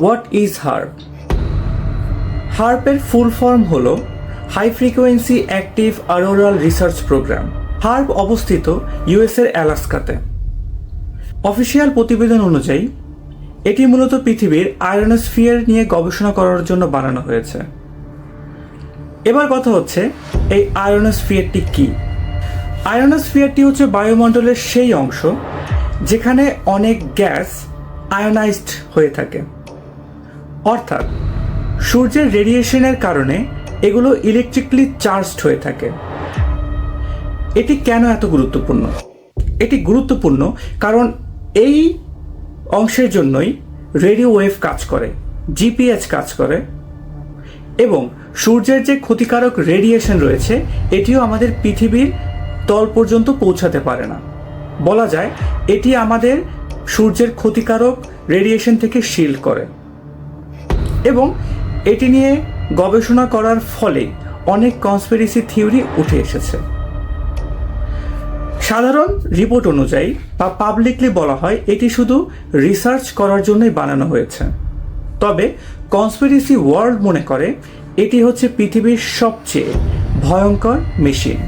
What is HARP? হার্পের full form হলো high frequency active auroral research program. HARP অবস্থিত ইউএসের অ্যালাস্কাতে। অফিসিয়াল প্রতিবেদন অনুযায়ী এটি মূলত পৃথিবীর আয়নোস্ফিয়ার নিয়ে গবেষণা করার জন্য বানানো হয়েছে। এবার কথা হচ্ছে এই আয়নোস্ফিয়ারটি কি? আয়নোস্ফিয়ারটি হচ্ছে বায়ুমণ্ডলের সেই অংশ যেখানে অনেক গ্যাস আয়োনাইজড হয়ে থাকে, অর্থাৎ সূর্যের রেডিয়েশনের কারণে এগুলো ইলেকট্রিকলি চার্জড হয়ে থাকে। এটি কেন এত গুরুত্বপূর্ণ? এটি গুরুত্বপূর্ণ কারণ এই অংশের জন্যই রেডিও ওয়েভ কাজ করে, জিপিএইচ কাজ করে, এবং সূর্যের যে ক্ষতিকারক রেডিয়েশন রয়েছে এটিও আমাদের পৃথিবীর তল পর্যন্ত পৌঁছাতে পারে না। বলা যায় এটি আমাদের সূর্যের ক্ষতিকারক রেডিয়েশন থেকে শিল্ড করে। এবং এটি নিয়ে গবেষণা করার ফলে অনেক কনস্পিরেসি থিওরি উঠে এসেছে। সাধারণ রিপোর্ট অনুযায়ী বা পাবলিকলি বলা হয় এটি শুধু রিসার্চ করার জন্যই বানানো হয়েছে। তবে কনস্পিরেসি ওয়ার্ল্ড মনে করে এটি হচ্ছে পৃথিবীর সবচেয়ে ভয়ঙ্কর মেশিন।